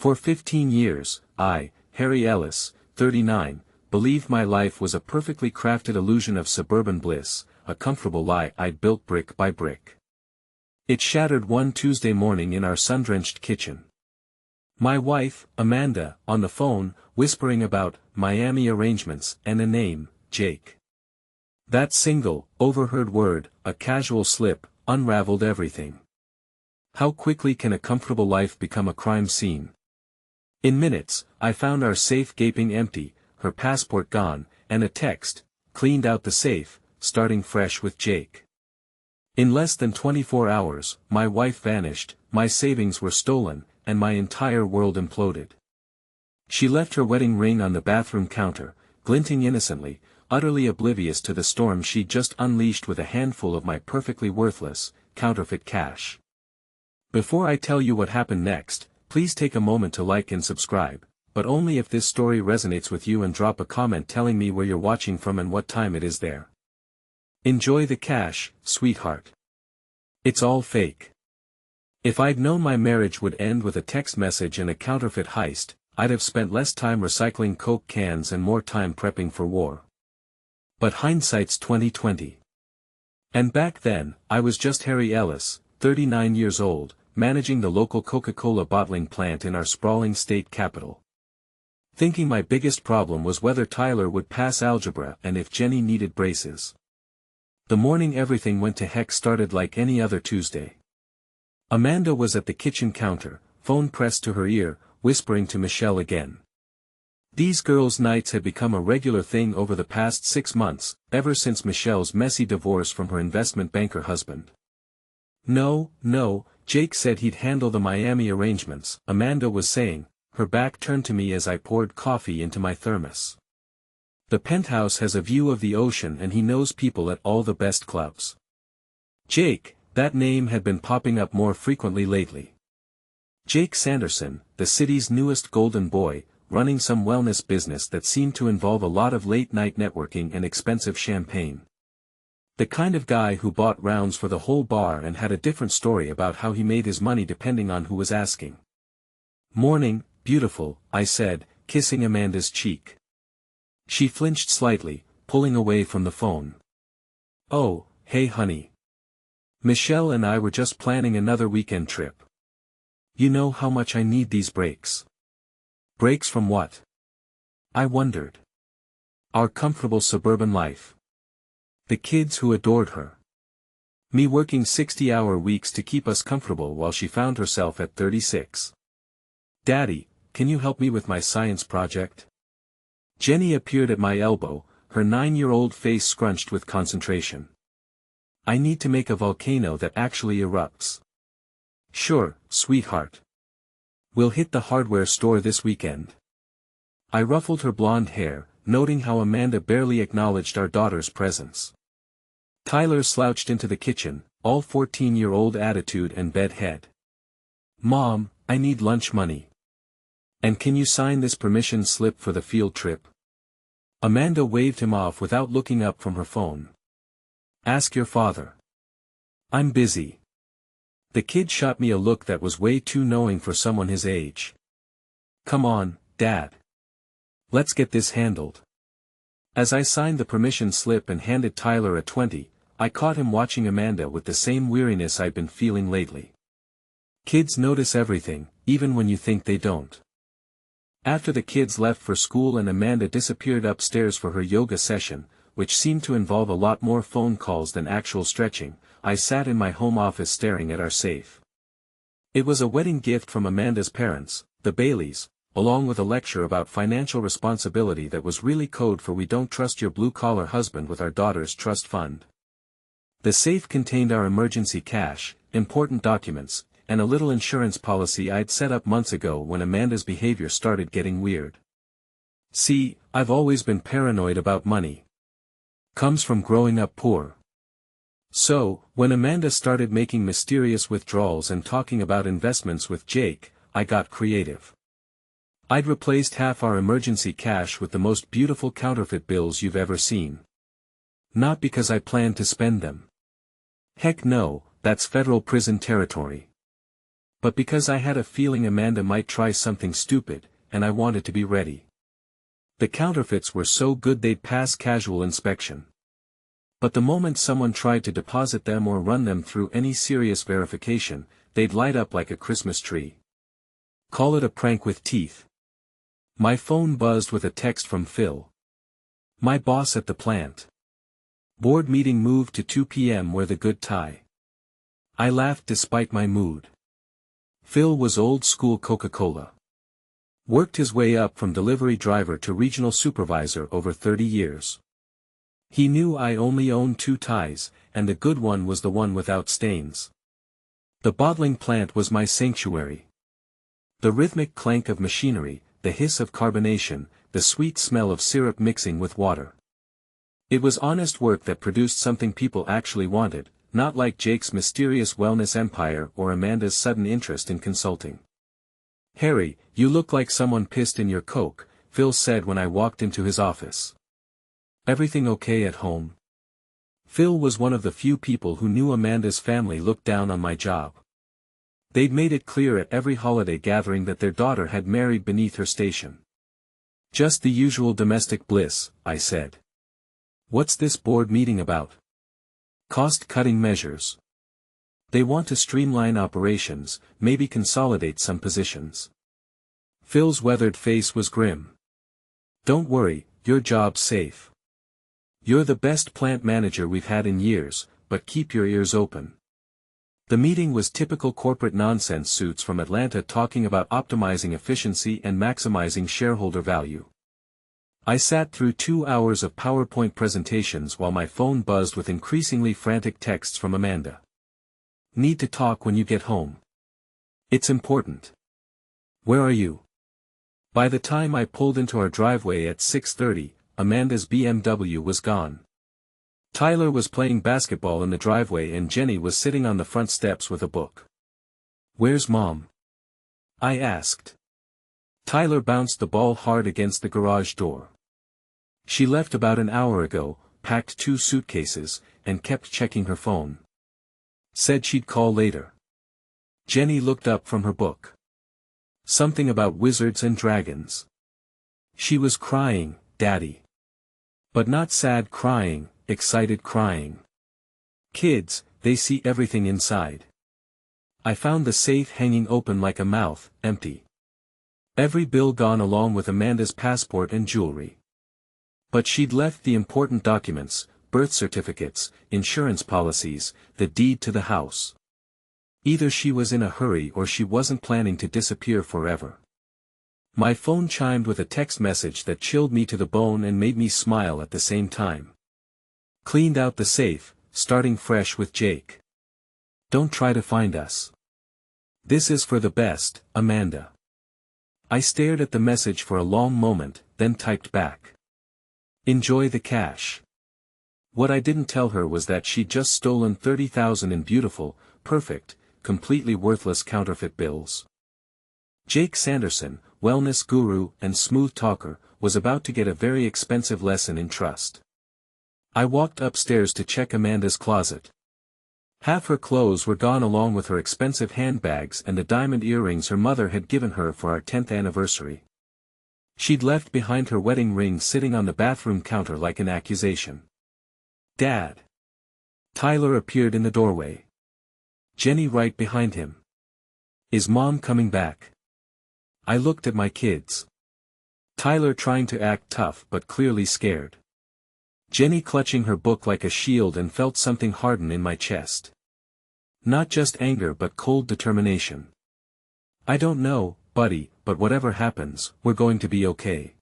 For 15 years, I, Harry Ellis, 39, believed my life was a perfectly crafted illusion of suburban bliss, a comfortable lie I'd built brick by brick. It shattered one Tuesday morning in our sun-drenched kitchen. My wife, Amanda, on the phone, whispering about Miami arrangements and a name, Jake. That single, overheard word, a casual slip, unraveled everything. How quickly can a comfortable life become a crime scene? In minutes, I found our safe gaping empty, her passport gone, and a text, cleaned out the safe, starting fresh with Jake. In less than 24 hours, my wife vanished, my savings were stolen, and my entire world imploded. She left her wedding ring on the bathroom counter, glinting innocently, utterly oblivious to the storm she'd just unleashed with a handful of my perfectly worthless, counterfeit cash. Before I tell you what happened next, please take a moment to like and subscribe, but only if this story resonates with you, and drop a comment telling me where you're watching from and what time it is there. Enjoy the cash, sweetheart. It's all fake. If I'd known my marriage would end with a text message and a counterfeit heist, I'd have spent less time recycling Coke cans and more time prepping for war. But hindsight's 20/20. And back then, I was just Harry Ellis, 39 years old, managing the local Coca-Cola bottling plant in our sprawling state capital. Thinking my biggest problem was whether Tyler would pass algebra and if Jenny needed braces. The morning everything went to heck started like any other Tuesday. Amanda was at the kitchen counter, phone pressed to her ear, whispering to Michelle again. These girls' nights had become a regular thing over the past 6 months, ever since Michelle's messy divorce from her investment banker husband. No, Jake said he'd handle the Miami arrangements, Amanda was saying, her back turned to me as I poured coffee into my thermos. The penthouse has a view of the ocean and he knows people at all the best clubs. Jake, that name had been popping up more frequently lately. Jake Sanderson, the city's newest golden boy, running some wellness business that seemed to involve a lot of late-night networking and expensive champagne. The kind of guy who bought rounds for the whole bar and had a different story about how he made his money depending on who was asking. Morning, beautiful, I said, kissing Amanda's cheek. She flinched slightly, pulling away from the phone. Oh, hey honey. Michelle and I were just planning another weekend trip. You know how much I need these breaks. Breaks from what? I wondered. Our comfortable suburban life. The kids who adored her. Me working 60-hour weeks to keep us comfortable while she found herself at 36. Daddy, can you help me with my science project? Jenny appeared at my elbow, her 9-year-old face scrunched with concentration. I need to make a volcano that actually erupts. Sure, sweetheart. We'll hit the hardware store this weekend. I ruffled her blonde hair, noting how Amanda barely acknowledged our daughter's presence. Tyler slouched into the kitchen, all 14-year-old attitude and bedhead. Mom, I need lunch money. And can you sign this permission slip for the field trip? Amanda waved him off without looking up from her phone. Ask your father. I'm busy. The kid shot me a look that was way too knowing for someone his age. Come on, Dad. Let's get this handled. As I signed the permission slip and handed Tyler a 20, I caught him watching Amanda with the same weariness I'd been feeling lately. Kids notice everything, even when you think they don't. After the kids left for school and Amanda disappeared upstairs for her yoga session, which seemed to involve a lot more phone calls than actual stretching, I sat in my home office staring at our safe. It was a wedding gift from Amanda's parents, the Baileys, along with a lecture about financial responsibility that was really code for we don't trust your blue-collar husband with our daughter's trust fund. The safe contained our emergency cash, important documents, and a little insurance policy I'd set up months ago when Amanda's behavior started getting weird. See, I've always been paranoid about money. Comes from growing up poor. So, when Amanda started making mysterious withdrawals and talking about investments with Jake, I got creative. I'd replaced half our emergency cash with the most beautiful counterfeit bills you've ever seen. Not because I planned to spend them. Heck no, that's federal prison territory. But because I had a feeling Amanda might try something stupid, and I wanted to be ready. The counterfeits were so good they'd pass casual inspection. But the moment someone tried to deposit them or run them through any serious verification, they'd light up like a Christmas tree. Call it a prank with teeth. My phone buzzed with a text from Phil. My boss at the plant. Board meeting moved to 2 p.m. Wear the good tie. I laughed despite my mood. Phil was old school Coca-Cola. Worked his way up from delivery driver to regional supervisor over 30 years. He knew I only owned 2 ties, and the good one was the one without stains. The bottling plant was my sanctuary. The rhythmic clank of machinery, the hiss of carbonation, the sweet smell of syrup mixing with water. It was honest work that produced something people actually wanted, not like Jake's mysterious wellness empire or Amanda's sudden interest in consulting. "Harry, you look like someone pissed in your Coke," Phil said when I walked into his office. "Everything okay at home?" Phil was one of the few people who knew Amanda's family looked down on my job. They'd made it clear at every holiday gathering that their daughter had married beneath her station. "Just the usual domestic bliss," I said. "What's this board meeting about?" "Cost-cutting measures. They want to streamline operations, maybe consolidate some positions." Phil's weathered face was grim. "Don't worry, your job's safe. You're the best plant manager we've had in years, but keep your ears open." The meeting was typical corporate nonsense suits from Atlanta talking about optimizing efficiency and maximizing shareholder value. I sat through 2 hours of PowerPoint presentations while my phone buzzed with increasingly frantic texts from Amanda. "Need to talk when you get home. It's important. Where are you?" By the time I pulled into our driveway at 6:30, Amanda's BMW was gone. Tyler was playing basketball in the driveway and Jenny was sitting on the front steps with a book. "Where's Mom?" I asked. Tyler bounced the ball hard against the garage door. "She left about an hour ago, packed 2 suitcases, and kept checking her phone. Said she'd call later." Jenny looked up from her book. "Something about wizards and dragons." "She was crying, Daddy. But not sad crying, excited crying. Kids, they see everything inside." I found the safe hanging open like a mouth, empty. Every bill gone along with Amanda's passport and jewelry. But she'd left the important documents, birth certificates, insurance policies, the deed to the house. Either she was in a hurry or she wasn't planning to disappear forever. My phone chimed with a text message that chilled me to the bone and made me smile at the same time. "Cleaned out the safe, starting fresh with Jake. Don't try to find us. This is for the best, Amanda." I stared at the message for a long moment, then typed back. "Enjoy the cash." What I didn't tell her was that she'd just stolen 30,000 in beautiful, perfect, completely worthless counterfeit bills. Jake Sanderson, wellness guru and smooth talker, was about to get a very expensive lesson in trust. I walked upstairs to check Amanda's closet. Half her clothes were gone along with her expensive handbags and the diamond earrings her mother had given her for our 10th anniversary. She'd left behind her wedding ring sitting on the bathroom counter like an accusation. "Dad." Tyler appeared in the doorway. Jenny right behind him. "Is Mom coming back?" I looked at my kids. Tyler trying to act tough but clearly scared. Jenny clutching her book like a shield and felt something harden in my chest. Not just anger but cold determination. "I don't know, buddy, but whatever happens, we're going to be okay."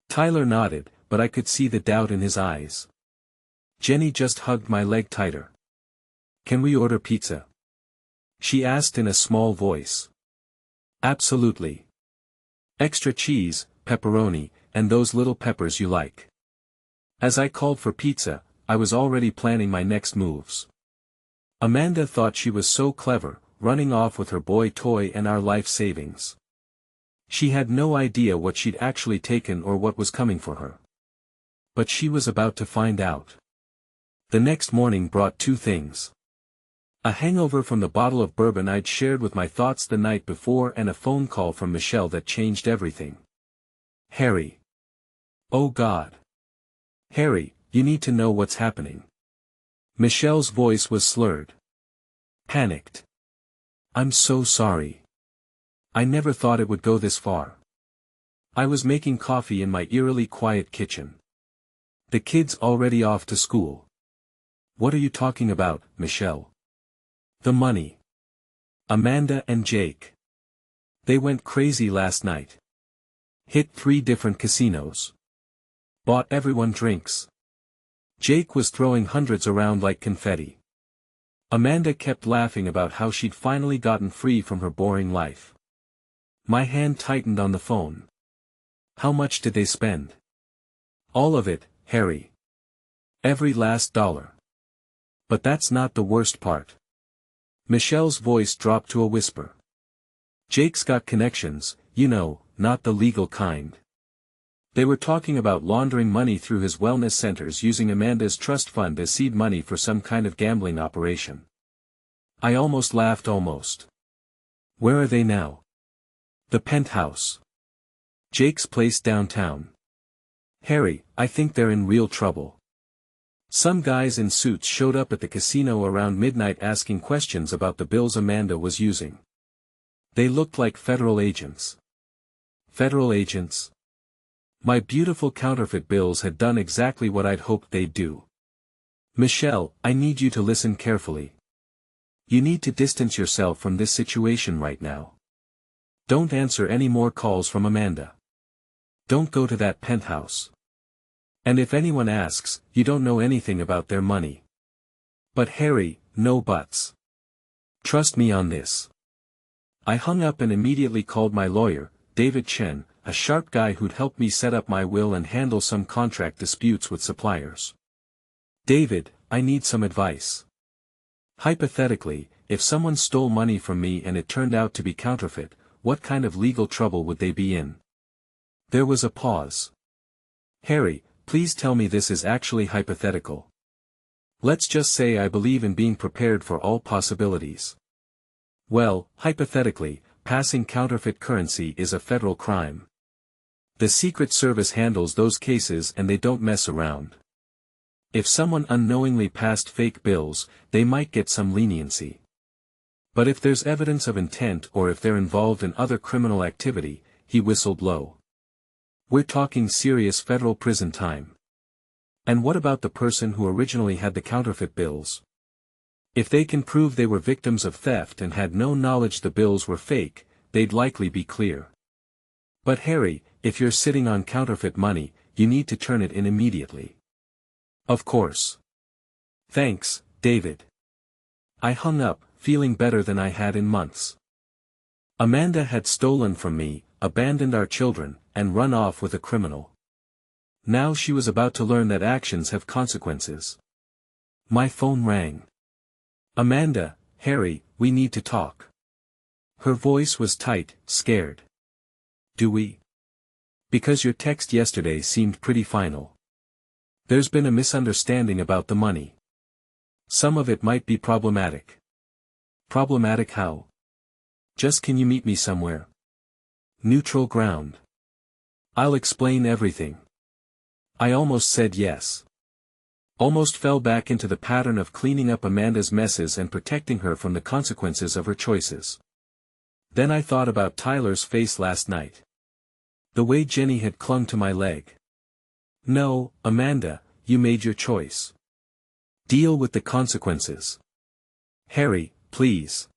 Tyler nodded, but I could see the doubt in his eyes. Jenny just hugged my leg tighter. "Can we order pizza?" she asked in a small voice. "Absolutely. Extra cheese, pepperoni, and those little peppers you like." As I called for pizza, I was already planning my next moves. Amanda thought she was so clever, running off with her boy toy and our life savings. She had no idea what she'd actually taken or what was coming for her. But she was about to find out. The next morning brought 2 things. A hangover from the bottle of bourbon I'd shared with my thoughts the night before and a phone call from Michelle that changed everything. Harry. Oh God. Harry, you need to know what's happening. Michelle's voice was slurred. Panicked. I'm so sorry. I never thought it would go this far. I was making coffee in my eerily quiet kitchen. The kids already off to school. What are you talking about, Michelle? The money. Amanda and Jake. They went crazy last night. Hit 3 different casinos. Bought everyone drinks. Jake was throwing hundreds around like confetti. Amanda kept laughing about how she'd finally gotten free from her boring life. My hand tightened on the phone. How much did they spend? All of it, Harry. Every last dollar. But that's not the worst part. Michelle's voice dropped to a whisper. Jake's got connections, you know, not the legal kind. They were talking about laundering money through his wellness centers using Amanda's trust fund as seed money for some kind of gambling operation. I almost laughed almost. Where are they now? The penthouse. Jake's place downtown. Harry, I think they're in real trouble. Some guys in suits showed up at the casino around midnight asking questions about the bills Amanda was using. They looked like federal agents. Federal agents? My beautiful counterfeit bills had done exactly what I'd hoped they'd do. Michelle, I need you to listen carefully. You need to distance yourself from this situation right now. Don't answer any more calls from Amanda. Don't go to that penthouse. And if anyone asks, you don't know anything about their money. But Harry, no buts. Trust me on this. I hung up and immediately called my lawyer, David Chen, a sharp guy who'd helped me set up my will and handle some contract disputes with suppliers. David, I need some advice. Hypothetically, if someone stole money from me and it turned out to be counterfeit, what kind of legal trouble would they be in? There was a pause. Harry, please tell me this is actually hypothetical. Let's just say I believe in being prepared for all possibilities. Well, hypothetically, passing counterfeit currency is a federal crime. The Secret Service handles those cases and they don't mess around. If someone unknowingly passed fake bills, they might get some leniency. But if there's evidence of intent or if they're involved in other criminal activity, he whistled low. We're talking serious federal prison time. And what about the person who originally had the counterfeit bills? If they can prove they were victims of theft and had no knowledge the bills were fake, they'd likely be clear. But Harry, if you're sitting on counterfeit money, you need to turn it in immediately. Of course. Thanks, David. I hung up, feeling better than I had in months. Amanda had stolen from me, abandoned our children, and run off with a criminal. Now she was about to learn that actions have consequences. My phone rang. Amanda, Harry, we need to talk. Her voice was tight, scared. Do we? Because your text yesterday seemed pretty final. There's been a misunderstanding about the money. Some of it might be problematic. Problematic how? Just can you meet me somewhere? Neutral ground. I'll explain everything. I almost said yes. Almost fell back into the pattern of cleaning up Amanda's messes and protecting her from the consequences of her choices. Then I thought about Tyler's face last night. The way Jenny had clung to my leg. No, Amanda, you made your choice. Deal with the consequences. Harry, please.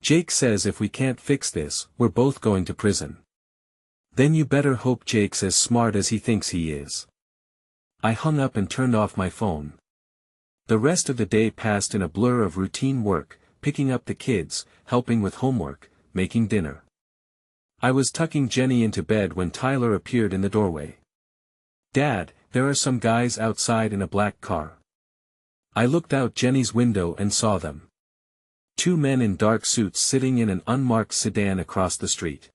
Jake says if we can't fix this, we're both going to prison. Then you better hope Jake's as smart as he thinks he is. I hung up and turned off my phone. The rest of the day passed in a blur of routine work, picking up the kids, helping with homework, making dinner. I was tucking Jenny into bed when Tyler appeared in the doorway. Dad, there are some guys outside in a black car. I looked out Jenny's window and saw them. 2 men in dark suits sitting in an unmarked sedan across the street.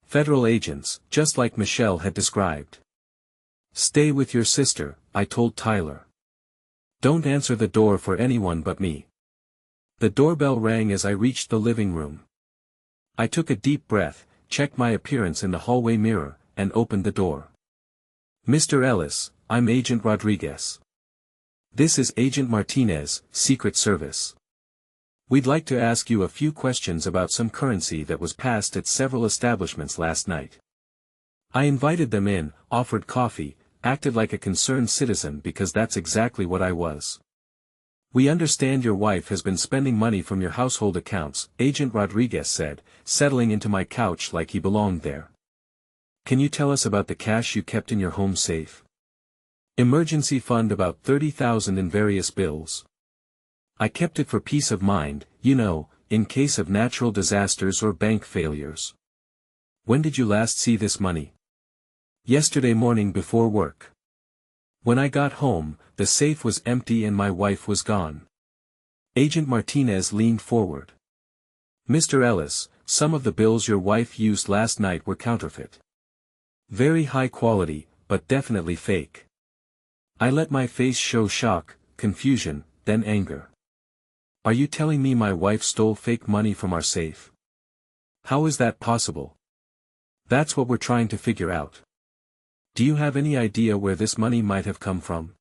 Federal agents, just like Michelle had described. Stay with your sister, I told Tyler. Don't answer the door for anyone but me. The doorbell rang as I reached the living room. I took a deep breath, checked my appearance in the hallway mirror, and opened the door. "Mr. Ellis, I'm Agent Rodriguez. This is Agent Martinez, Secret Service. We'd like to ask you a few questions about some currency that was passed at several establishments last night." I invited them in, offered coffee, acted like a concerned citizen because that's exactly what I was. "We understand your wife has been spending money from your household accounts," Agent Rodriguez said, settling into my couch like he belonged there. "Can you tell us about the cash you kept in your home safe?" "Emergency fund, about 30,000 in various bills. I kept it for peace of mind, you know, in case of natural disasters or bank failures." "When did you last see this money?" "Yesterday morning before work. When I got home, the safe was empty and my wife was gone." Agent Martinez leaned forward. "Mr. Ellis, some of the bills your wife used last night were counterfeit. Very high quality, but definitely fake." I let my face show shock, confusion, then anger. "Are you telling me my wife stole fake money from our safe? How is that possible?" "That's what we're trying to figure out. Do you have any idea where this money might have come from?"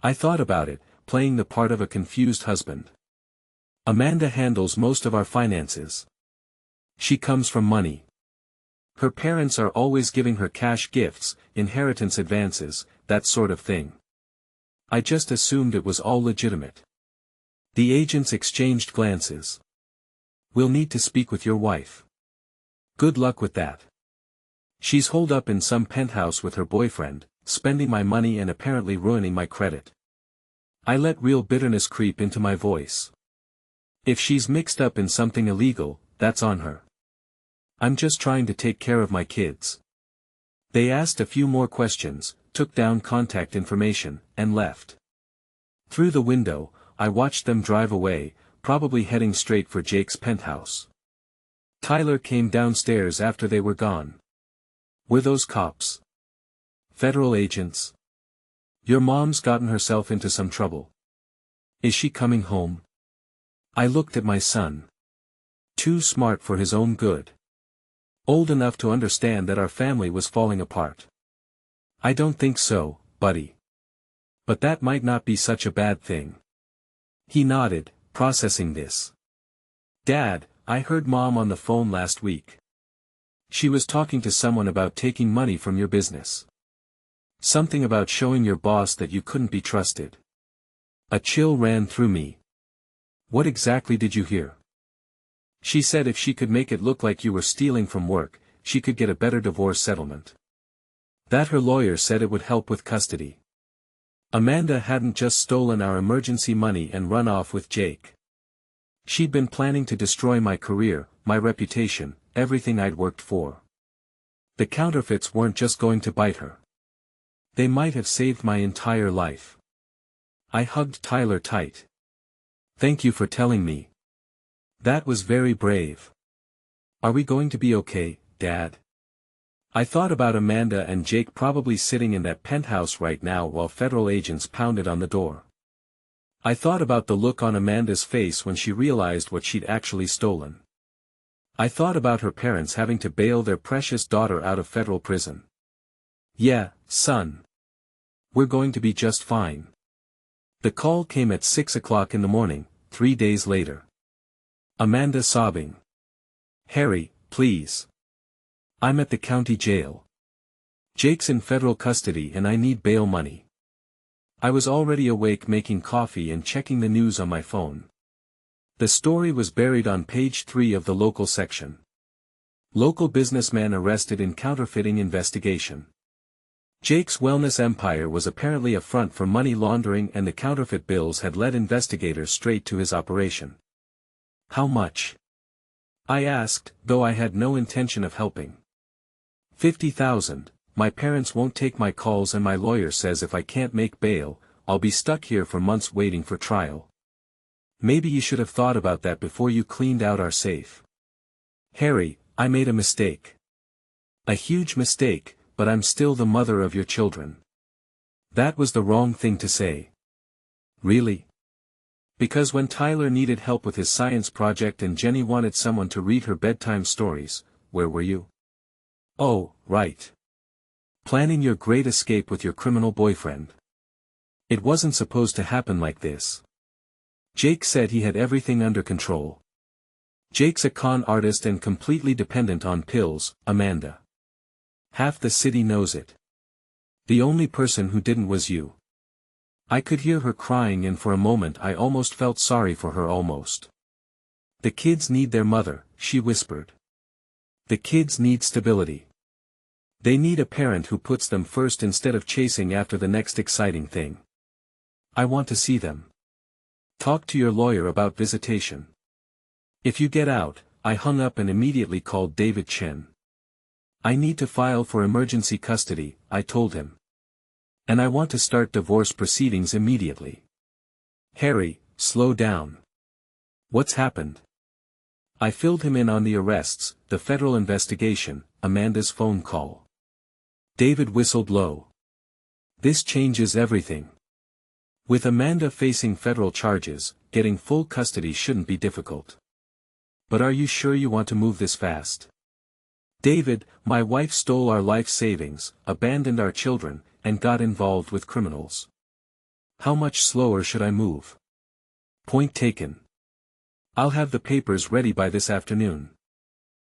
I thought about it, playing the part of a confused husband. "Amanda handles most of our finances. She comes from money. Her parents are always giving her cash gifts, inheritance advances, that sort of thing. I just assumed it was all legitimate." The agents exchanged glances. "We'll need to speak with your wife." "Good luck with that. She's holed up in some penthouse with her boyfriend, spending my money and apparently ruining my credit." I let real bitterness creep into my voice. "If she's mixed up in something illegal, that's on her. I'm just trying to take care of my kids." They asked a few more questions, took down contact information, and left. Through the window, I watched them drive away, probably heading straight for Jake's penthouse. Tyler came downstairs after they were gone. "Were those cops? Federal agents? Your mom's gotten herself into some trouble. Is she coming home?" I looked at my son. Too smart for his own good. Old enough to understand that our family was falling apart. "I don't think so, buddy. But that might not be such a bad thing." He nodded, processing this. "Dad, I heard Mom on the phone last week. She was talking to someone about taking money from your business. Something about showing your boss that you couldn't be trusted." A chill ran through me. "What exactly did you hear?" "She said if she could make it look like you were stealing from work, she could get a better divorce settlement. That her lawyer said it would help with custody. Amanda hadn't just stolen our emergency money and run off with Jake. She'd been planning to destroy my career, my reputation, everything I'd worked for. The counterfeits weren't just going to bite her. They might have saved my entire life." I hugged Tyler tight. "Thank you for telling me. That was very brave. Are we going to be okay, Dad?" I thought about Amanda and Jake probably sitting in that penthouse right now while federal agents pounded on the door. I thought about the look on Amanda's face when she realized what she'd actually stolen. I thought about her parents having to bail their precious daughter out of federal prison. "Yeah, son. We're going to be just fine." The call came at 6 o'clock in the morning, 3 days later. Amanda sobbing. "Harry, please. I'm at the county jail. Jake's in federal custody and I need bail money." I was already awake making coffee and checking the news on my phone. The story was buried on page 3 of the local section. Local businessman arrested in counterfeiting investigation. Jake's wellness empire was apparently a front for money laundering, and the counterfeit bills had led investigators straight to his operation. "How much?" I asked, though I had no intention of helping. 50,000, my parents won't take my calls and my lawyer says if I can't make bail, I'll be stuck here for months waiting for trial. Maybe you should have thought about that before you cleaned out our safe. Harry, I made a mistake. A huge mistake, but I'm still the mother of your children. That was the wrong thing to say. Really? Because when Tyler needed help with his science project and Jenny wanted someone to read her bedtime stories, where were you? Oh, right. Planning your great escape with your criminal boyfriend. It wasn't supposed to happen like this. Jake said he had everything under control. Jake's a con artist and completely dependent on pills, Amanda. Half the city knows it. The only person who didn't was you. I could hear her crying and for a moment I almost felt sorry for her almost. The kids need their mother, she whispered. The kids need stability. They need a parent who puts them first instead of chasing after the next exciting thing. I want to see them. Talk to your lawyer about visitation. If you get out, I hung up and immediately called David Chen. I need to file for emergency custody, I told him. And I want to start divorce proceedings immediately. Harry, slow down. What's happened? I filled him in on the arrests, the federal investigation, Amanda's phone call. David whistled low. This changes everything. With Amanda facing federal charges, getting full custody shouldn't be difficult. But are you sure you want to move this fast? David, my wife stole our life savings, abandoned our children, and got involved with criminals. How much slower should I move? Point taken. I'll have the papers ready by this afternoon.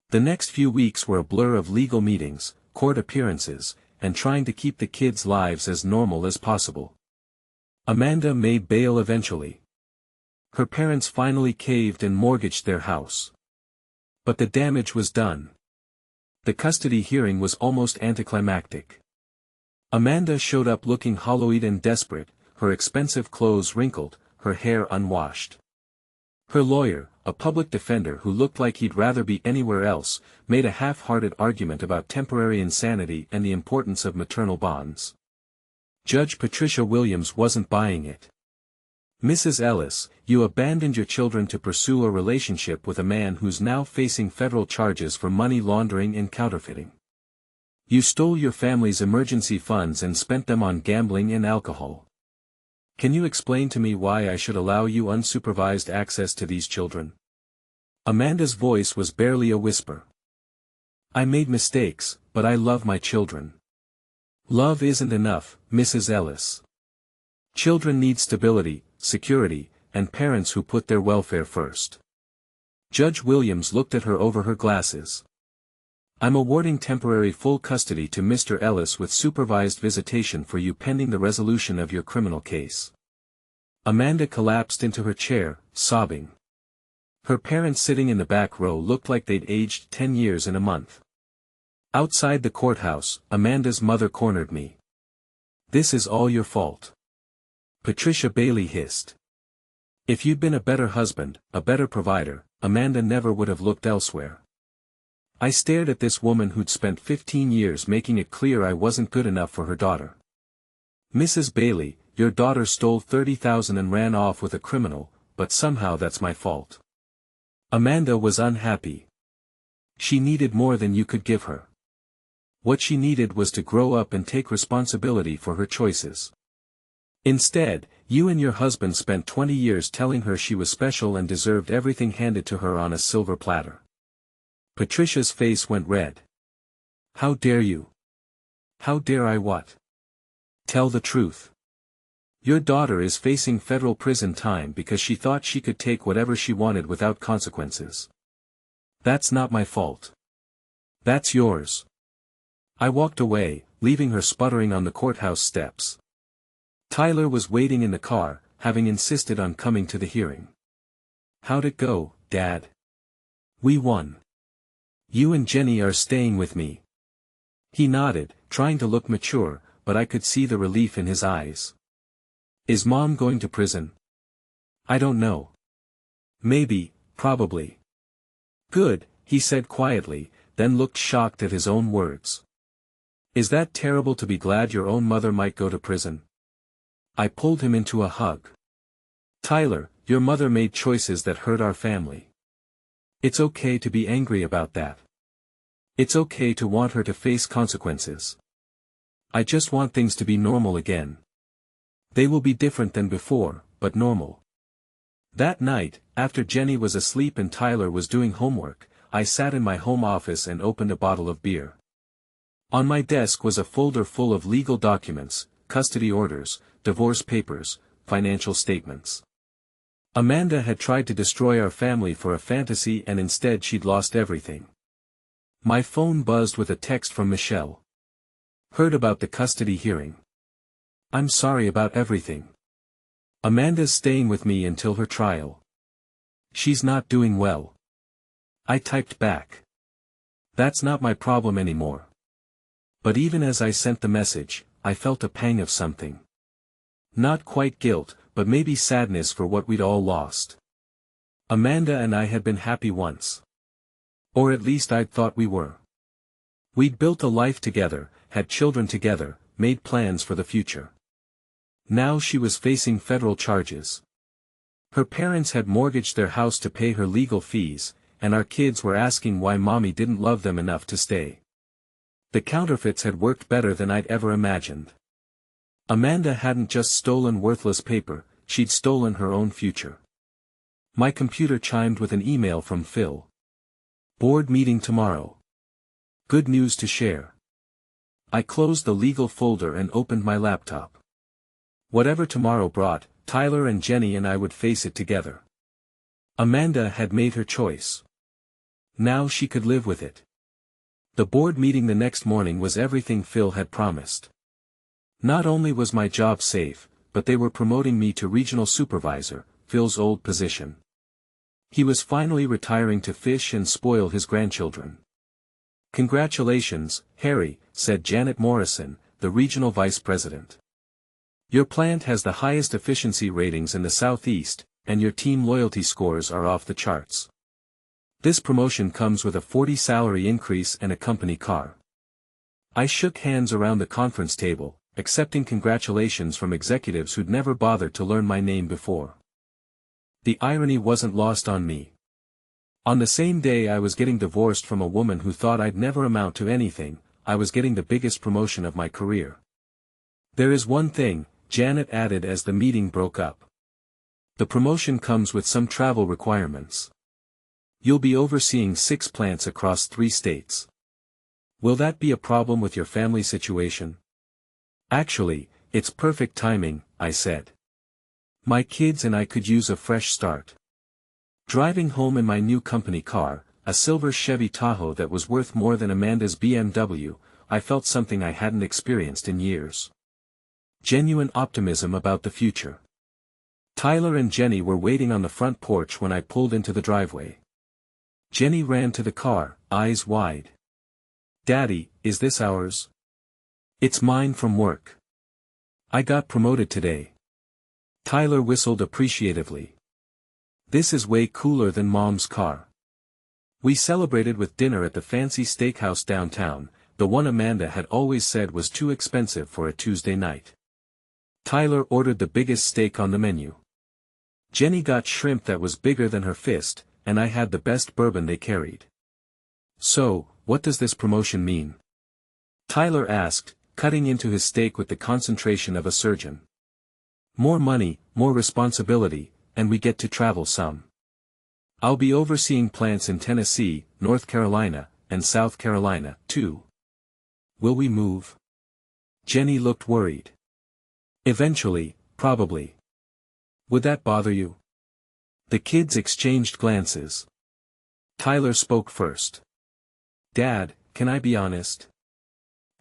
The next few weeks were a blur of legal meetings, court appearances, and trying to keep the kids' lives as normal as possible. Amanda made bail eventually. Her parents finally caved and mortgaged their house. But the damage was done. The custody hearing was almost anticlimactic. Amanda showed up looking hollow-eyed and desperate, her expensive clothes wrinkled, her hair unwashed. Her lawyer, a public defender who looked like he'd rather be anywhere else, made a half-hearted argument about temporary insanity and the importance of maternal bonds. Judge Patricia Williams wasn't buying it. Mrs. Ellis, you abandoned your children to pursue a relationship with a man who's now facing federal charges for money laundering and counterfeiting. You stole your family's emergency funds and spent them on gambling and alcohol. Can you explain to me why I should allow you unsupervised access to these children? Amanda's voice was barely a whisper. I made mistakes, but I love my children. Love isn't enough, Mrs. Ellis. Children need stability, security, and parents who put their welfare first. Judge Williams looked at her over her glasses. I'm awarding temporary full custody to Mr. Ellis with supervised visitation for you pending the resolution of your criminal case. Amanda collapsed into her chair, sobbing. Her parents sitting in the back row looked like they'd aged 10 years in a month. Outside the courthouse, Amanda's mother cornered me. This is all your fault. Patricia Bailey hissed. If you'd been a better husband, a better provider, Amanda never would have looked elsewhere. I stared at this woman who'd spent 15 years making it clear I wasn't good enough for her daughter. Mrs. Bailey, your daughter stole $30,000 and ran off with a criminal, but somehow that's my fault. Amanda was unhappy. She needed more than you could give her. What she needed was to grow up and take responsibility for her choices. Instead, you and your husband spent 20 years telling her she was special and deserved everything handed to her on a silver platter. Patricia's face went red. How dare you? How dare I what? Tell the truth. Your daughter is facing federal prison time because she thought she could take whatever she wanted without consequences. That's not my fault. That's yours. I walked away, leaving her sputtering on the courthouse steps. Tyler was waiting in the car, having insisted on coming to the hearing. How'd it go, Dad? We won. You and Jenny are staying with me. He nodded, trying to look mature, but I could see the relief in his eyes. Is Mom going to prison? I don't know. Maybe, probably. Good, he said quietly, then looked shocked at his own words. Is that terrible to be glad your own mother might go to prison? I pulled him into a hug. Tyler, your mother made choices that hurt our family. It's okay to be angry about that. It's okay to want her to face consequences. I just want things to be normal again. They will be different than before, but normal. That night, after Jenny was asleep and Tyler was doing homework, I sat in my home office and opened a bottle of beer. On my desk was a folder full of legal documents, custody orders, divorce papers, financial statements. Amanda had tried to destroy our family for a fantasy and instead she'd lost everything. My phone buzzed with a text from Michelle. Heard about the custody hearing. I'm sorry about everything. Amanda's staying with me until her trial. She's not doing well. I typed back. That's not my problem anymore. But even as I sent the message, I felt a pang of something. Not quite guilt, but maybe sadness for what we'd all lost. Amanda and I had been happy once. Or at least I'd thought we were. We'd built a life together, had children together, made plans for the future. Now she was facing federal charges. Her parents had mortgaged their house to pay her legal fees, and our kids were asking why mommy didn't love them enough to stay. The counterfeits had worked better than I'd ever imagined. Amanda hadn't just stolen worthless paper, she'd stolen her own future. My computer chimed with an email from Phil. Board meeting tomorrow. Good news to share. I closed the legal folder and opened my laptop. Whatever tomorrow brought, Tyler and Jenny and I would face it together. Amanda had made her choice. Now she could live with it. The board meeting the next morning was everything Phil had promised. Not only was my job safe, but they were promoting me to regional supervisor, Phil's old position. He was finally retiring to fish and spoil his grandchildren. Congratulations, Harry, said Janet Morrison, the regional vice president. Your plant has the highest efficiency ratings in the Southeast, and your team loyalty scores are off the charts. This promotion comes with a 40% salary increase and a company car. I shook hands around the conference table, accepting congratulations from executives who'd never bothered to learn my name before. The irony wasn't lost on me. On the same day I was getting divorced from a woman who thought I'd never amount to anything, I was getting the biggest promotion of my career. There is one thing, Janet added as the meeting broke up. The promotion comes with some travel requirements. You'll be overseeing 6 plants across 3 states. Will that be a problem with your family situation? Actually, it's perfect timing, I said. My kids and I could use a fresh start. Driving home in my new company car, a silver Chevy Tahoe that was worth more than Amanda's BMW, I felt something I hadn't experienced in years. Genuine optimism about the future. Tyler and Jenny were waiting on the front porch when I pulled into the driveway. Jenny ran to the car, eyes wide. Daddy, is this ours? It's mine from work. I got promoted today. Tyler whistled appreciatively. This is way cooler than Mom's car. We celebrated with dinner at the fancy steakhouse downtown, the one Amanda had always said was too expensive for a Tuesday night. Tyler ordered the biggest steak on the menu. Jenny got shrimp that was bigger than her fist, and I had the best bourbon they carried. So, what does this promotion mean? Tyler asked, cutting into his steak with the concentration of a surgeon. More money, more responsibility, and we get to travel some. I'll be overseeing plants in Tennessee, North Carolina, and South Carolina, too. Will we move? Jenny looked worried. Eventually, probably. Would that bother you? The kids exchanged glances. Tyler spoke first. Dad, can I be honest?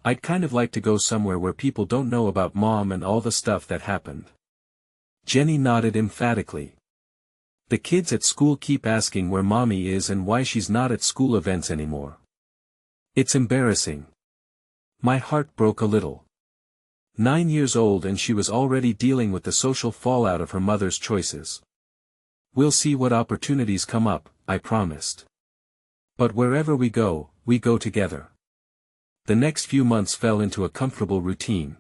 I'd kind of like to go somewhere where people don't know about Mom and all the stuff that happened. Jenny nodded emphatically. The kids at school keep asking where Mommy is and why she's not at school events anymore. It's embarrassing. My heart broke a little. 9 years old and she was already dealing with the social fallout of her mother's choices. We'll see what opportunities come up, I promised. But wherever we go together. The next few months fell into a comfortable routine.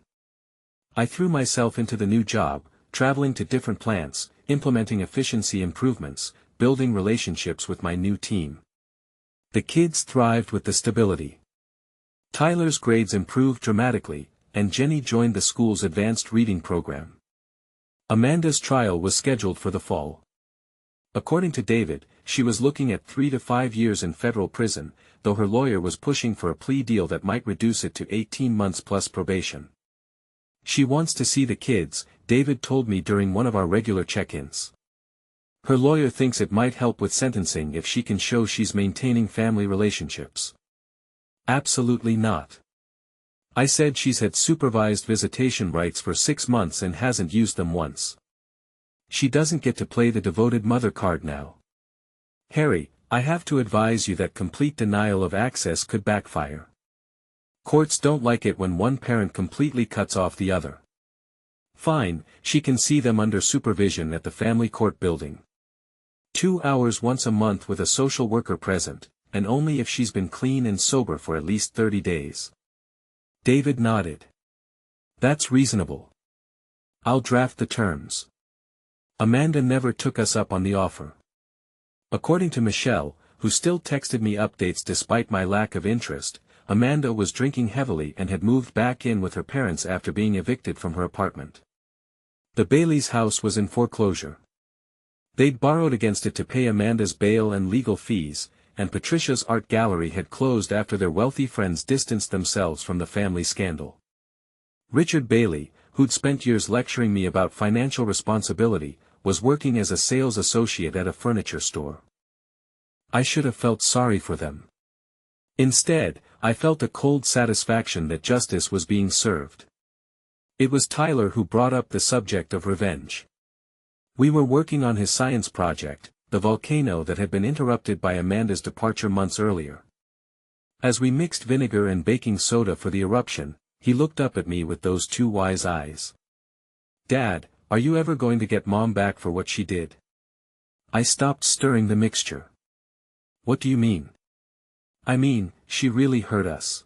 I threw myself into the new job, traveling to different plants, implementing efficiency improvements, building relationships with my new team. The kids thrived with the stability. Tyler's grades improved dramatically, and Jenny joined the school's advanced reading program. Amanda's trial was scheduled for the fall. According to David, she was looking at 3 to 5 years in federal prison, though her lawyer was pushing for a plea deal that might reduce it to 18 months plus probation. She wants to see the kids, David told me during one of our regular check-ins. Her lawyer thinks it might help with sentencing if she can show she's maintaining family relationships. Absolutely not. I said she's had supervised visitation rights for 6 months and hasn't used them once. She doesn't get to play the devoted mother card now. Harry, I have to advise you that complete denial of access could backfire. Courts don't like it when one parent completely cuts off the other. Fine, she can see them under supervision at the family court building. 2 hours once a month with a social worker present, and only if she's been clean and sober for at least 30 days. David nodded. That's reasonable. I'll draft the terms. Amanda never took us up on the offer. According to Michelle, who still texted me updates despite my lack of interest, Amanda was drinking heavily and had moved back in with her parents after being evicted from her apartment. The Bailey's house was in foreclosure. They'd borrowed against it to pay Amanda's bail and legal fees, and Patricia's art gallery had closed after their wealthy friends distanced themselves from the family scandal. Richard Bailey, who'd spent years lecturing me about financial responsibility, was working as a sales associate at a furniture store. I should have felt sorry for them. Instead, I felt a cold satisfaction that justice was being served. It was Tyler who brought up the subject of revenge. We were working on his science project, the volcano that had been interrupted by Amanda's departure months earlier. As we mixed vinegar and baking soda for the eruption, he looked up at me with those 2 wise eyes. Dad, are you ever going to get Mom back for what she did? I stopped stirring the mixture. What do you mean? I mean, she really hurt us.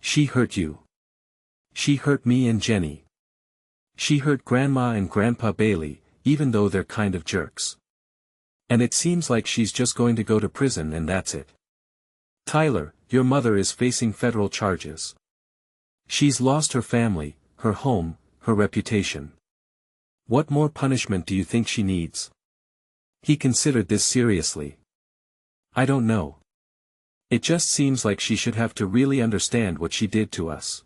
She hurt you. She hurt me and Jenny. She hurt Grandma and Grandpa Bailey, even though they're kind of jerks. And it seems like she's just going to go to prison and that's it. Tyler, your mother is facing federal charges. She's lost her family, her home, her reputation. What more punishment do you think she needs? He considered this seriously. I don't know. It just seems like she should have to really understand what she did to us.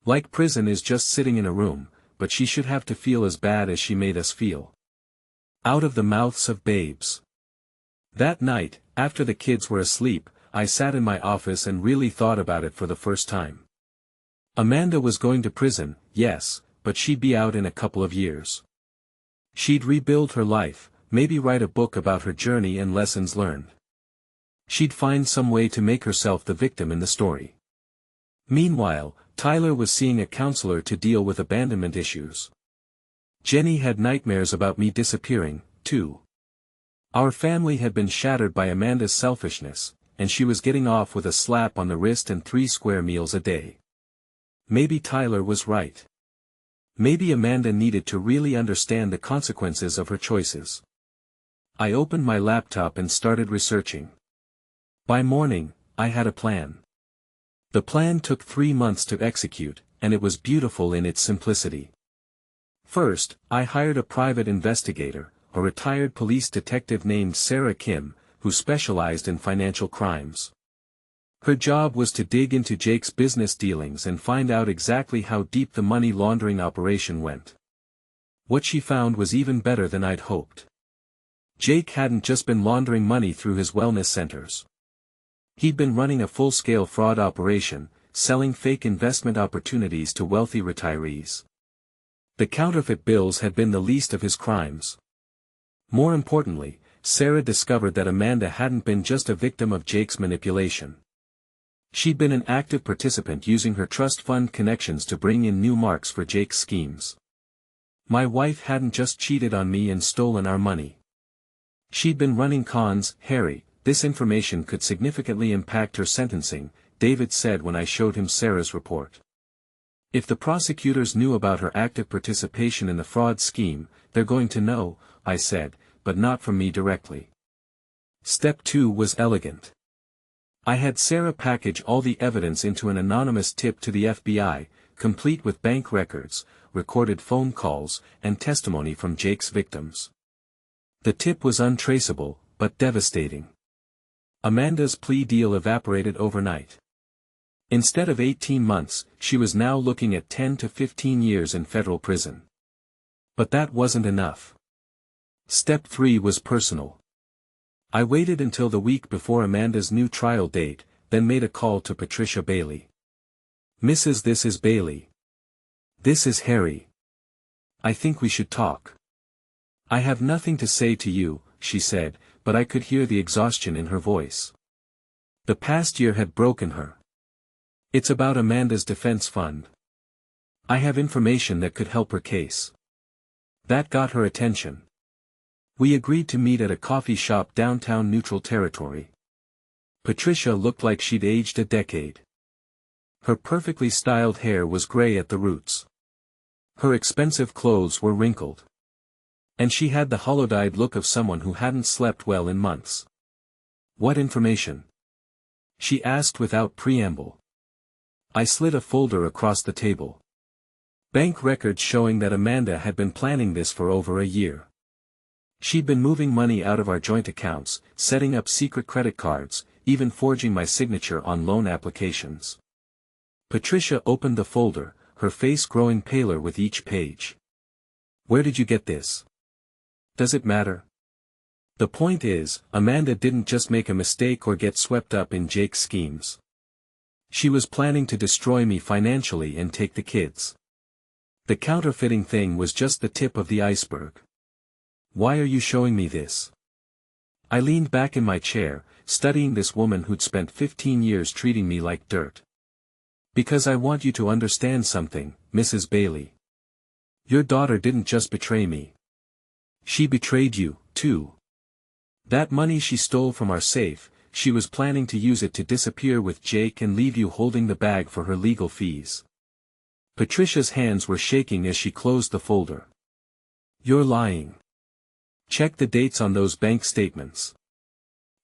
Like prison is just sitting in a room, but she should have to feel as bad as she made us feel. Out of the mouths of babes. That night, after the kids were asleep, I sat in my office and really thought about it for the first time. Amanda was going to prison, yes, but she'd be out in a couple of years. She'd rebuild her life, maybe write a book about her journey and lessons learned. She'd find some way to make herself the victim in the story. Meanwhile, Tyler was seeing a counselor to deal with abandonment issues. Jenny had nightmares about me disappearing, too. Our family had been shattered by Amanda's selfishness, and she was getting off with a slap on the wrist and 3 square meals a day. Maybe Tyler was right. Maybe Amanda needed to really understand the consequences of her choices. I opened my laptop and started researching. By morning, I had a plan. The plan took 3 months to execute, and it was beautiful in its simplicity. First, I hired a private investigator, a retired police detective named Sarah Kim, who specialized in financial crimes. Her job was to dig into Jake's business dealings and find out exactly how deep the money laundering operation went. What she found was even better than I'd hoped. Jake hadn't just been laundering money through his wellness centers. He'd been running a full-scale fraud operation, selling fake investment opportunities to wealthy retirees. The counterfeit bills had been the least of his crimes. More importantly, Sarah discovered that Amanda hadn't been just a victim of Jake's manipulation. She'd been an active participant using her trust fund connections to bring in new marks for Jake's schemes. My wife hadn't just cheated on me and stolen our money. She'd been running cons. Harry, this information could significantly impact her sentencing, David said when I showed him Sarah's report. If the prosecutors knew about her active participation in the fraud scheme, they're going to know, I said, but not from me directly. Step 2 was elegant. I had Sarah package all the evidence into an anonymous tip to the FBI, complete with bank records, recorded phone calls, and testimony from Jake's victims. The tip was untraceable, but devastating. Amanda's plea deal evaporated overnight. Instead of 18 months, she was now looking at 10 to 15 years in federal prison. But that wasn't enough. Step 3 was personal. I waited until the week before Amanda's new trial date, then made a call to Patricia Bailey. "Mrs. This is Bailey. This is Harry. I think we should talk." "I have nothing to say to you," she said, but I could hear the exhaustion in her voice. The past year had broken her. "It's about Amanda's defense fund. I have information that could help her case." That got her attention. We agreed to meet at a coffee shop downtown Neutral Territory. Patricia looked like she'd aged a decade. Her perfectly styled hair was gray at the roots. Her expensive clothes were wrinkled. And she had the hollow-eyed look of someone who hadn't slept well in months. "What information?" she asked without preamble. I slid a folder across the table. Bank records showing that Amanda had been planning this for over a year. She'd been moving money out of our joint accounts, setting up secret credit cards, even forging my signature on loan applications. Patricia opened the folder, her face growing paler with each page. "Where did you get this? Does it matter? The point is, Amanda didn't just make a mistake or get swept up in Jake's schemes. She was planning to destroy me financially and take the kids. The counterfeiting thing was just the tip of the iceberg." "Why are you showing me this?" I leaned back in my chair, studying this woman who'd spent 15 years treating me like dirt. "Because I want you to understand something, Mrs. Bailey. Your daughter didn't just betray me. She betrayed you, too. That money she stole from our safe, she was planning to use it to disappear with Jake and leave you holding the bag for her legal fees." Patricia's hands were shaking as she closed the folder. "You're lying. Check the dates on those bank statements.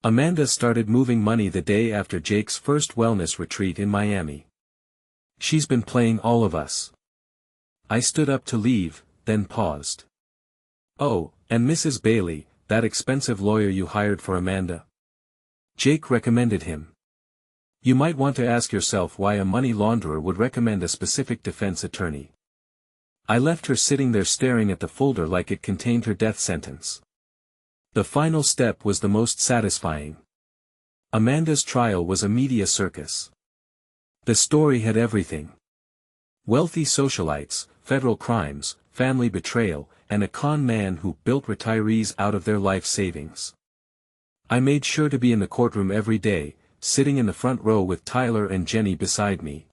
Amanda started moving money the day after Jake's first wellness retreat in Miami. She's been playing all of us." I stood up to leave, then paused. "Oh, and Mrs. Bailey, that expensive lawyer you hired for Amanda? Jake recommended him. You might want to ask yourself why a money launderer would recommend a specific defense attorney." I left her sitting there staring at the folder like it contained her death sentence. The final step was the most satisfying. Amanda's trial was a media circus. The story had everything. Wealthy socialites, federal crimes, family betrayal, and a con man who built retirees out of their life savings. I made sure to be in the courtroom every day, sitting in the front row with Tyler and Jenny beside me.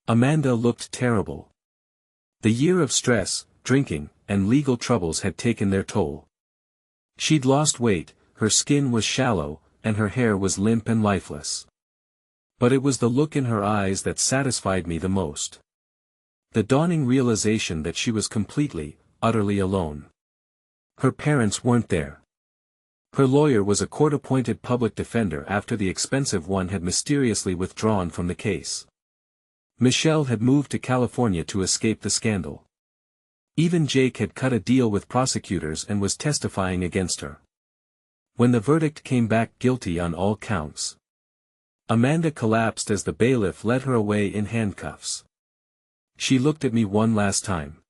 Amanda looked terrible. The year of stress, drinking, and legal troubles had taken their toll. She'd lost weight, her skin was shallow, and her hair was limp and lifeless. But it was the look in her eyes that satisfied me the most. The dawning realization that she was completely, utterly alone. Her parents weren't there. Her lawyer was a court-appointed public defender after the expensive one had mysteriously withdrawn from the case. Michelle had moved to California to escape the scandal. Even Jake had cut a deal with prosecutors and was testifying against her. When the verdict came back guilty on all counts, Amanda collapsed as the bailiff led her away in handcuffs. She looked at me one last time.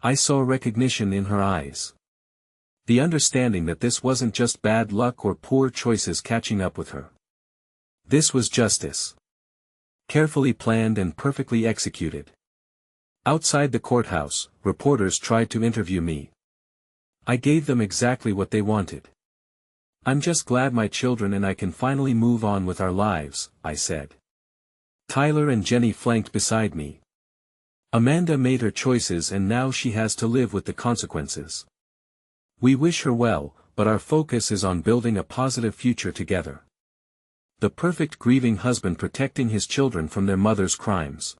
I saw recognition in her eyes. The understanding that this wasn't just bad luck or poor choices catching up with her. This was justice. Carefully planned and perfectly executed. Outside the courthouse, reporters tried to interview me. I gave them exactly what they wanted. "I'm just glad my children and I can finally move on with our lives," I said. Tyler and Jenny flanked beside me. Amanda made her choices and now she has to live with the consequences. We wish her well, but our focus is on building a positive future together. The perfect grieving husband protecting his children from their mother's crimes.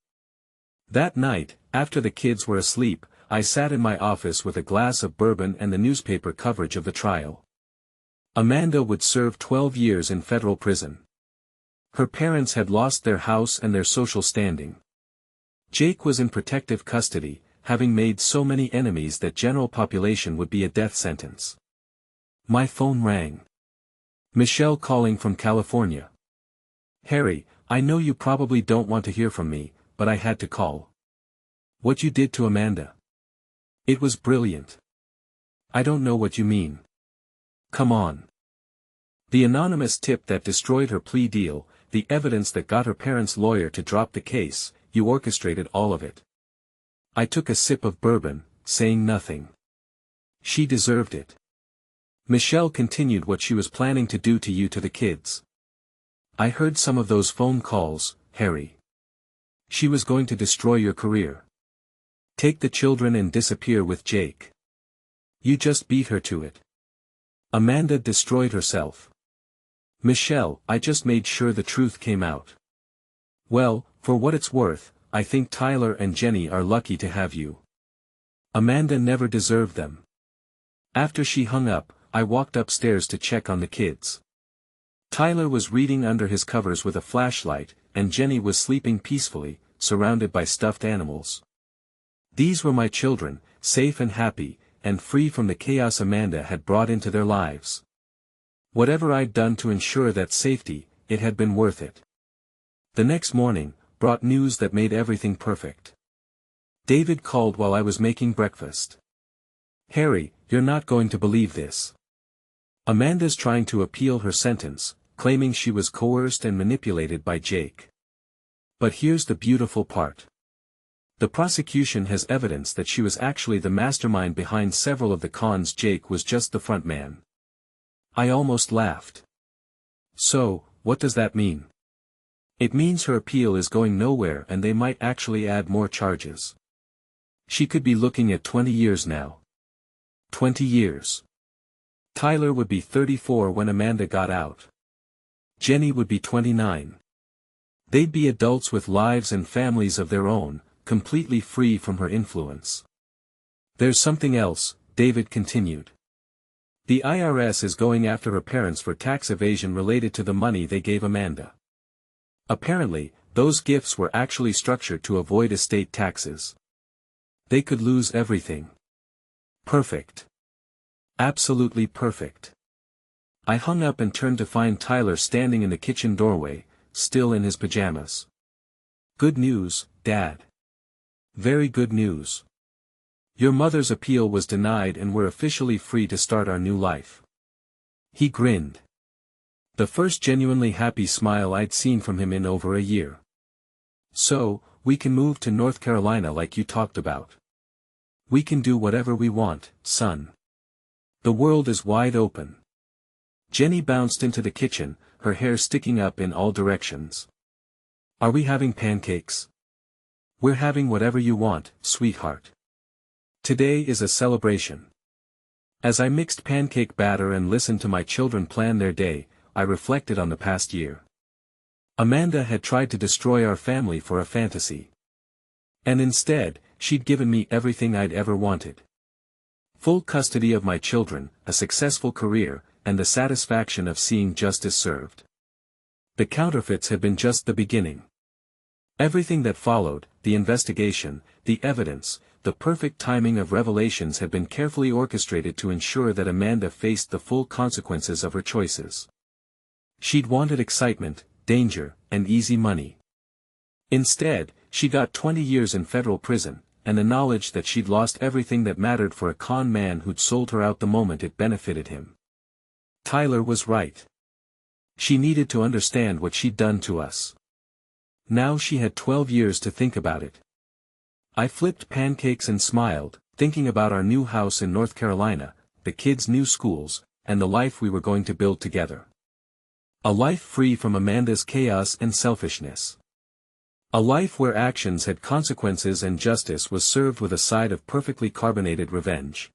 That night, after the kids were asleep, I sat in my office with a glass of bourbon and the newspaper coverage of the trial. Amanda would serve 12 years in federal prison. Her parents had lost their house and their social standing. Jake was in protective custody, having made so many enemies that general population would be a death sentence. My phone rang. Michelle calling from California. Harry, I know you probably don't want to hear from me, but I had to call. What you did to Amanda. It was brilliant. I don't know what you mean. Come on. The anonymous tip that destroyed her plea deal, the evidence that got her parents' lawyer to drop the case, you orchestrated all of it. I took a sip of bourbon, saying nothing. She deserved it. Michelle continued what she was planning to do to you to the kids. I heard some of those phone calls, Harry. She was going to destroy your career. Take the children and disappear with Jake. You just beat her to it. Amanda destroyed herself. Michelle, I just made sure the truth came out. Well, for what it's worth, I think Tyler and Jenny are lucky to have you. Amanda never deserved them. After she hung up, I walked upstairs to check on the kids. Tyler was reading under his covers with a flashlight, and Jenny was sleeping peacefully, surrounded by stuffed animals. These were my children, safe and happy, and free from the chaos Amanda had brought into their lives. Whatever I'd done to ensure that safety, it had been worth it. The next morning, brought news that made everything perfect. David called while I was making breakfast. Harry, you're not going to believe this. Amanda's trying to appeal her sentence, claiming she was coerced and manipulated by Jake. But here's the beautiful part. The prosecution has evidence that she was actually the mastermind behind several of the cons. Jake was just the front man. I almost laughed. So, what does that mean? It means her appeal is going nowhere and they might actually add more charges. She could be looking at 20 years now. 20 years. Tyler would be 34 when Amanda got out. Jenny would be 29. They'd be adults with lives and families of their own, completely free from her influence. There's something else, David continued. The IRS is going after her parents for tax evasion related to the money they gave Amanda. Apparently, those gifts were actually structured to avoid estate taxes. They could lose everything. Perfect. Absolutely perfect. I hung up and turned to find Tyler standing in the kitchen doorway, still in his pajamas. Good news, Dad. Very good news. Your mother's appeal was denied and we're officially free to start our new life. He grinned. The first genuinely happy smile I'd seen from him in over a year. So, we can move to North Carolina like you talked about. We can do whatever we want, son. The world is wide open. Jenny bounced into the kitchen, her hair sticking up in all directions. Are we having pancakes? We're having whatever you want, sweetheart. Today is a celebration. As I mixed pancake batter and listened to my children plan their day, I reflected on the past year. Amanda had tried to destroy our family for a fantasy. And instead, she'd given me everything I'd ever wanted. Full custody of my children, a successful career, and the satisfaction of seeing justice served. The counterfeits had been just the beginning. Everything that followed, the investigation, the evidence, the perfect timing of revelations had been carefully orchestrated to ensure that Amanda faced the full consequences of her choices. She'd wanted excitement, danger, and easy money. Instead, she got 20 years in federal prison, and the knowledge that she'd lost everything that mattered for a con man who'd sold her out the moment it benefited him. Tyler was right. She needed to understand what she'd done to us. Now she had 12 years to think about it. I flipped pancakes and smiled, thinking about our new house in North Carolina, the kids' new schools, and the life we were going to build together. A life free from Amanda's chaos and selfishness. A life where actions had consequences and justice was served with a side of perfectly carbonated revenge.